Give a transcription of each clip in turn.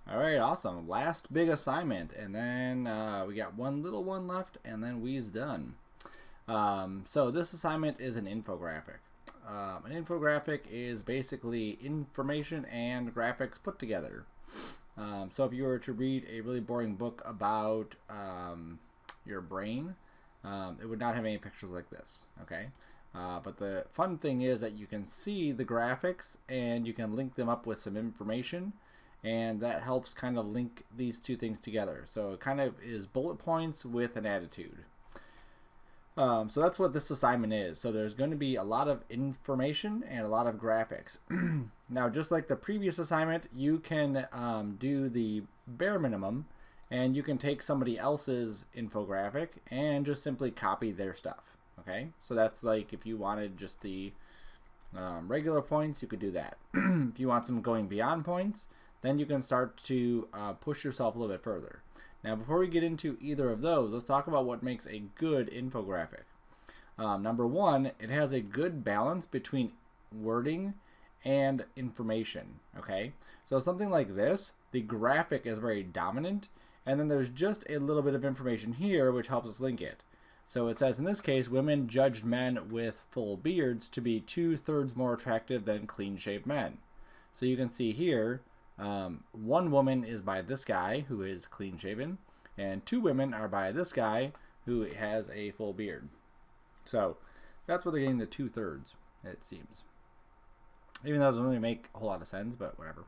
All right, awesome. Last big assignment, and then we got one little one left, and then we's done. So this assignment is an infographic. An infographic is basically information and graphics put together. So if you were to read a really boring book about your brain, it would not have any pictures like this, okay? But the fun thing is that you can see the graphics and you can link them up with some information, and that helps kind of link these two things together. So it kind of is bullet points with an attitude. So that's what this assignment is. So there's going to be a lot of information and a lot of graphics. Now, just like the previous assignment, you can do the bare minimum, and you can take somebody else's infographic and just simply copy their stuff. Okay, so that's like if you wanted just the regular points, you could do that. If you want some going beyond points, then you can start to push yourself a little bit further. Now, before we get into either of those, let's talk about what makes a good infographic. Number one, it has a good balance between wording and information. Okay, so something like this, the graphic is very dominant, and then there's just a little bit of information here which helps us link it. So it says in this case, women judged men with full beards to be 2/3 more attractive than clean-shaved men. So you can see here, one woman is by this guy who is clean-shaven, and 2 women are by this guy who has a full beard. So that's where they're getting the 2/3, it seems. Even though it doesn't really make a whole lot of sense, but whatever.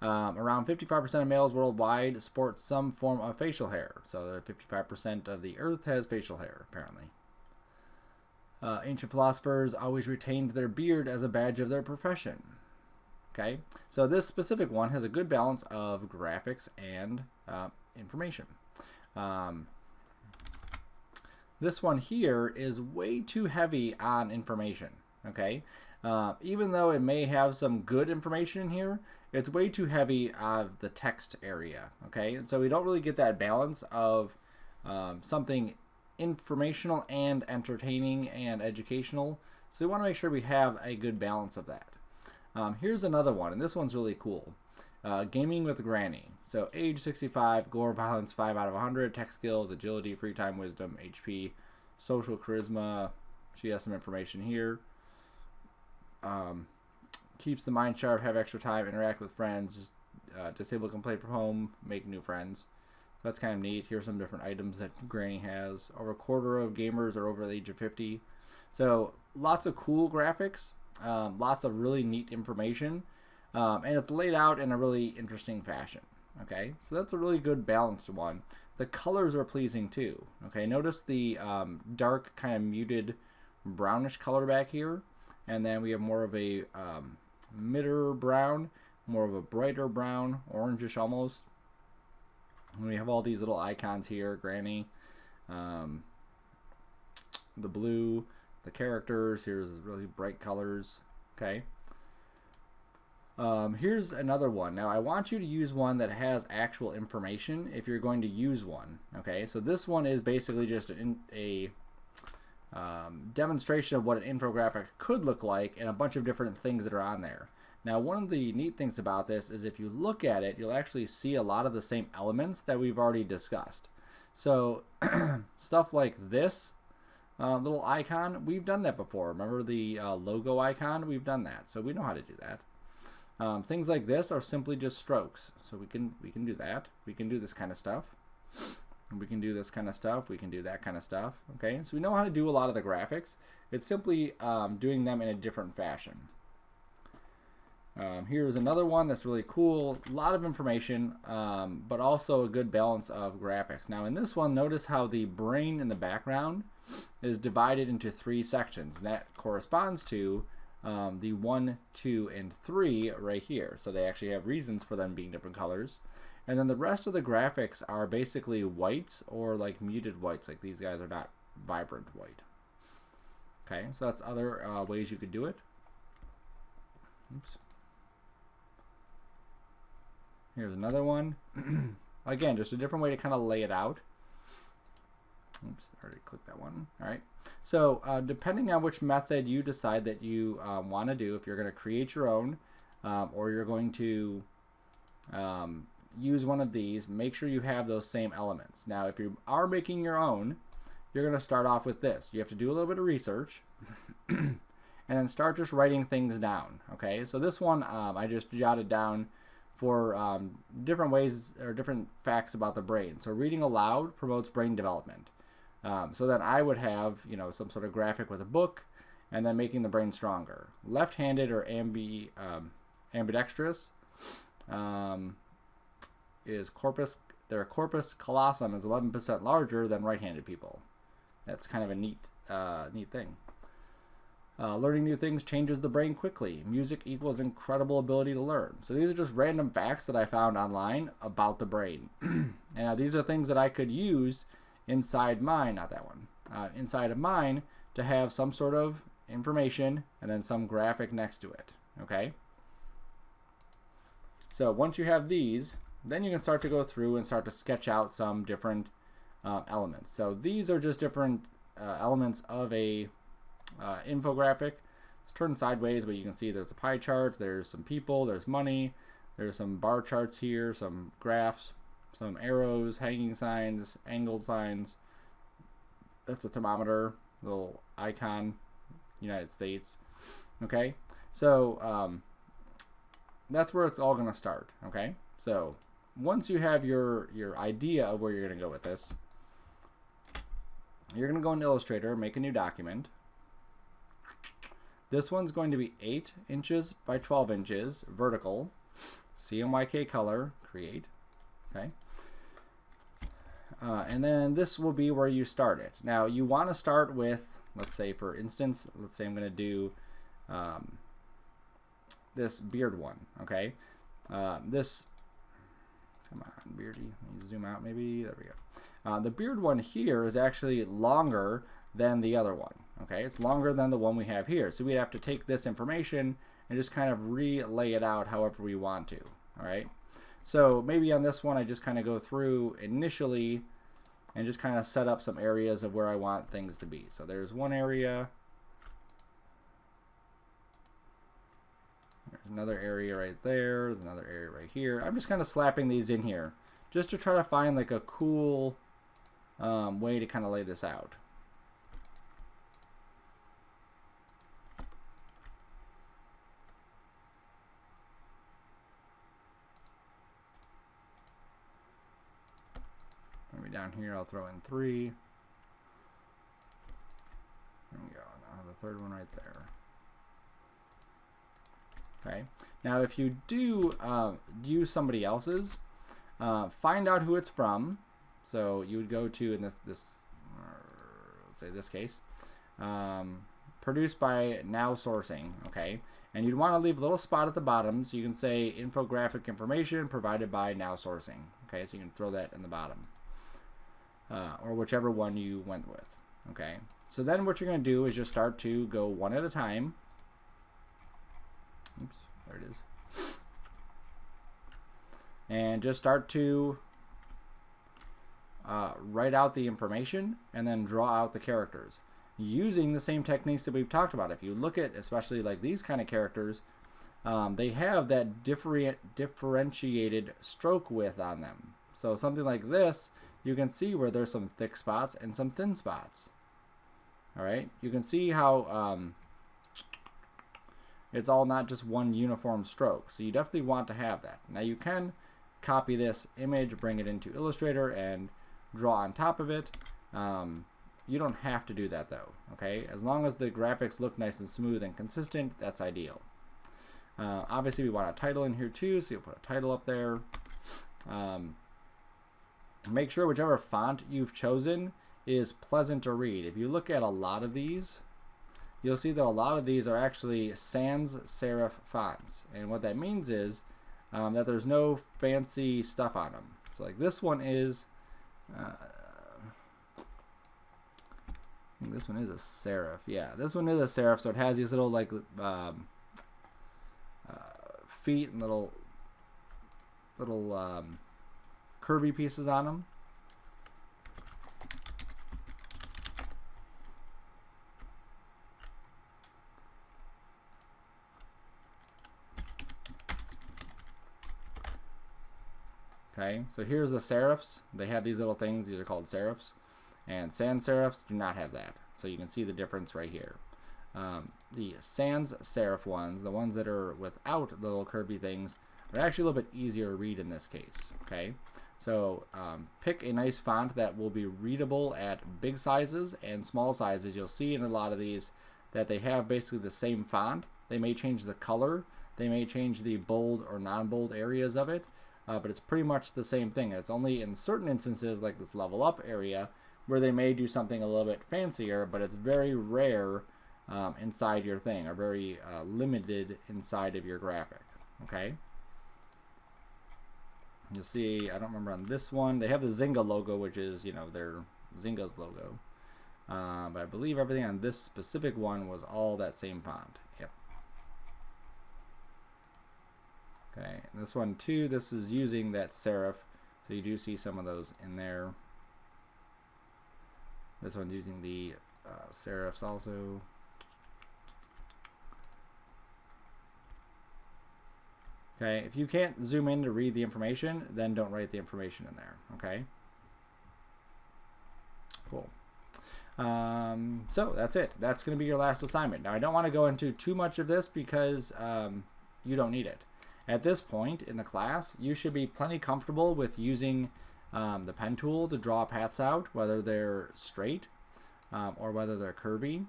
Around 55% of males worldwide sport some form of facial hair. So 55% of the earth has facial hair, apparently. Ancient philosophers always retained their beard as a badge of their profession. Okay, so this specific one has a good balance of graphics and information. This one here is way too heavy on information. Okay, even though it may have some good information in here, it's way too heavy of the text area. Okay, and so we don't really get that balance of something informational and entertaining and educational. So we want to make sure we have a good balance of that. Here's another one, and this one's really cool. Gaming with Granny. So age 65, gore violence 5 out of 100, tech skills, agility, free time, wisdom, HP, social charisma. She has some information here. Keeps the mind sharp, have extra time, interact with friends, just disabled can play from home, make new friends. So that's kind of neat. Here's some different items that Granny has. Over a quarter of gamers are over the age of 50. So lots of cool graphics, lots of really neat information, and it's laid out in a really interesting fashion. Okay, so that's a really good balanced one. The colors are pleasing too. Okay, notice the dark kind of muted brownish color back here, and then we have more of a midder brown, more of a brighter brown, orangish almost. And we have all these little icons here, Granny, the blue, the characters. Here's really bright colors. Okay. Here's another one. Now I want you to use one that has actual information if you're going to use one. Okay, so this one is basically just a demonstration of what an infographic could look like and a bunch of different things that are on there. Now, one of the neat things about this is if you look at it, you'll actually see a lot of the same elements that we've already discussed. So stuff like this little icon, we've done that before. Remember the logo icon? We've done that, so we know how to do that. Things like this are simply just strokes, so we can do that. We can do this kind of stuff. We can do this kind of stuff. We can do that kind of stuff. Okay, so we know how to do a lot of the graphics. It's simply doing them in a different fashion. Here's another one that's really cool. A lot of information, but also a good balance of graphics. Now in this one, notice how the brain in the background is divided into 3 sections. And that corresponds to the 1, 2, and 3 right here. So they actually have reasons for them being different colors. And then the rest of the graphics are basically whites or like muted whites. Like these guys are not vibrant white. Okay, so that's other ways you could do it. Oops. Here's another one. Again, just a different way to kind of lay it out. Oops, I already clicked that one. All right. So depending on which method you decide that you want to do, if you're going to create your own or you're going to use one of these, make sure you have those same elements. Now, if you are making your own, you're going to start off with this. You have to do a little bit of research and then start just writing things down. Okay, so this one I just jotted down for different ways or different facts about the brain. So reading aloud promotes brain development. So then I would have, you know, some sort of graphic with a book and then making the brain stronger. Left-handed or ambidextrous is their corpus callosum is 11% larger than right-handed people. That's kind of a neat thing. Learning new things changes the brain quickly. Music equals incredible ability to learn. So these are just random facts that I found online about the brain. And these are things that I could use inside mine, not that one, inside of mine to have some sort of information and then some graphic next to it. Okay? So once you have these, then you can start to go through and start to sketch out some different elements. So these are just different elements of a infographic. It's turned sideways, but you can see there's a pie chart, there's some people, there's money, there's some bar charts here, some graphs, some arrows, hanging signs, angled signs. That's a thermometer, little icon, United States. Okay, so that's where it's all going to start. Okay, so once you have your idea of where you're going to go with this, you're going to go into Illustrator, make a new document. This one's going to be 8 inches by 12 inches vertical. CMYK color, create. Okay. And then this will be where you start it. Now you want to start with, let's say for instance, let's say I'm going to do this beard one. Okay. This, come on, beardy. Let me zoom out maybe. There we go. The beard one here is actually longer than the other one. Okay, it's longer than the one we have here. So we have to take this information and just kind of relay it out however we want to. All right. So maybe on this one, I just kind of go through initially and just kind of set up some areas of where I want things to be. So there's one area. There's another area right there. There's another area right here. I'm just kind of slapping these in here just to try to find like a cool way to kind of lay this out. Maybe down here I'll throw in 3. There we go. I'll have the third one right there. Okay. Now if you do use somebody else's, find out who it's from. So you would go to, in let's say this case, produced by Now Sourcing. Okay. And you'd want to leave a little spot at the bottom so you can say infographic information provided by Now Sourcing. Okay. So you can throw that in the bottom. Or whichever one you went with. Okay. So then what you're going to do is just start to go one at a time. Oops, there it is. And just start to write out the information and then draw out the characters using the same techniques that we've talked about. If you look at especially like these kind of characters, they have that differentiated stroke width on them. So something like this, you can see where there's some thick spots and some thin spots. All right, you can see how it's all not just one uniform stroke. So you definitely want to have that. Now you can copy this image, bring it into Illustrator and draw on top of it. You don't have to do that though. Okay, as long as the graphics look nice and smooth and consistent, that's ideal. Obviously we want a title in here too, so you'll put a title up there. Make sure whichever font you've chosen is pleasant to read. If you look at a lot of these, you'll see that a lot of these are actually sans serif fonts. And what that means is that there's no fancy stuff on them. So like this one is, I think this one is a serif. Yeah, this one is a serif, so it has these little like feet and little curvy pieces on them. Okay, so here's the serifs. They have these little things. These are called serifs. And sans serifs do not have that. So you can see the difference right here. The sans serif ones, the ones that are without the little curvy things, are actually a little bit easier to read in this case. Okay, so pick a nice font that will be readable at big sizes and small sizes. You'll see in a lot of these that they have basically the same font. They may change the color. They may change the bold or non-bold areas of it. But it's pretty much the same thing. It's only in certain instances, like this level up area, where they may do something a little bit fancier, but it's very rare inside your thing, or very limited inside of your graphic. Okay? You'll see, I don't remember on this one, they have the Zynga logo, which is, you know, their Zynga's logo. But I believe everything on this specific one was all that same font. Yep. Okay, and this one too, this is using that serif, so you do see some of those in there. This one's using the serifs also. Okay, if you can't zoom in to read the information, then don't write the information in there. Okay. Cool. So that's it. That's going to be your last assignment. Now I don't want to go into too much of this because you don't need it. At this point in the class, you should be plenty comfortable with using the pen tool to draw paths out, whether they're straight or whether they're curvy.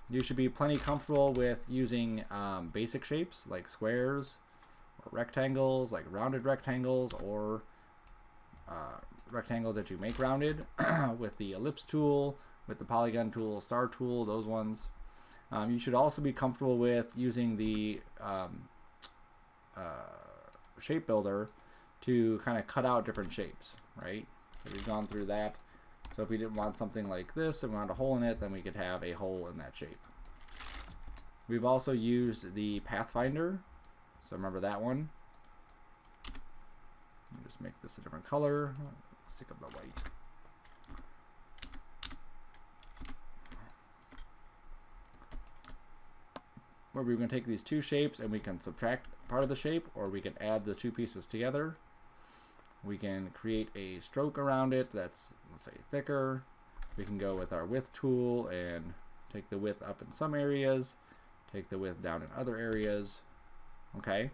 You should be plenty comfortable with using basic shapes like squares or rectangles, like rounded rectangles, or rectangles that you make rounded with the ellipse tool, with the polygon tool, star tool, those ones. You should also be comfortable with using the shape builder to kind of cut out different shapes, right? So we've gone through that. So if we didn't want something like this and we want a hole in it, then we could have a hole in that shape. We've also used the Pathfinder, so remember that one. Let me just make this a different color. Stick up the white. Where we're going to take these two shapes and we can subtract part of the shape, or we can add the two pieces together. We can create a stroke around it that's, let's say, thicker. We can go with our width tool and take the width up in some areas, take the width down in other areas. Okay?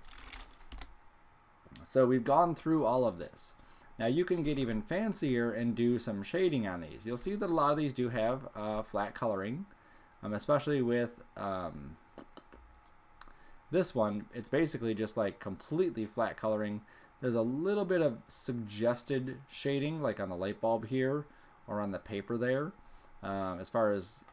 So we've gone through all of this. Now you can get even fancier and do some shading on these. You'll see that a lot of these do have flat coloring, especially with this one. It's basically just like completely flat coloring. There's a little bit of suggested shading, like on the light bulb here or on the paper there, as far as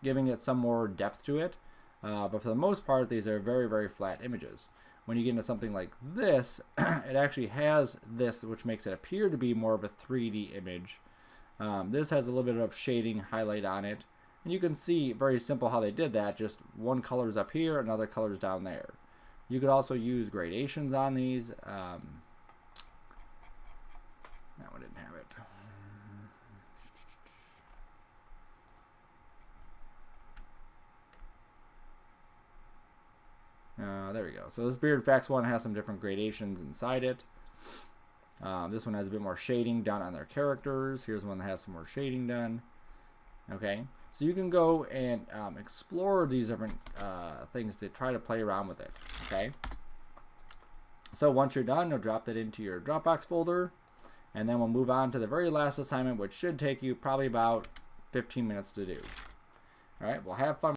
giving it some more depth to it. But for the most part, these are very, very flat images. When you get into something like this, it actually has this, which makes it appear to be more of a 3D image. This has a little bit of shading highlight on it. And you can see, very simple how they did that, just one color's up here, another color's down there. You could also use gradations on these. That one didn't have it. There we go. So this Beard Facts one has some different gradations inside it. This one has a bit more shading done on their characters. Here's one that has some more shading done. Okay, so you can go and explore these different things to try to play around with it. Okay, so once you're done, you'll drop that into your Dropbox folder, and then we'll move on to the very last assignment, which should take you probably about 15 minutes to do. All right, well, have fun.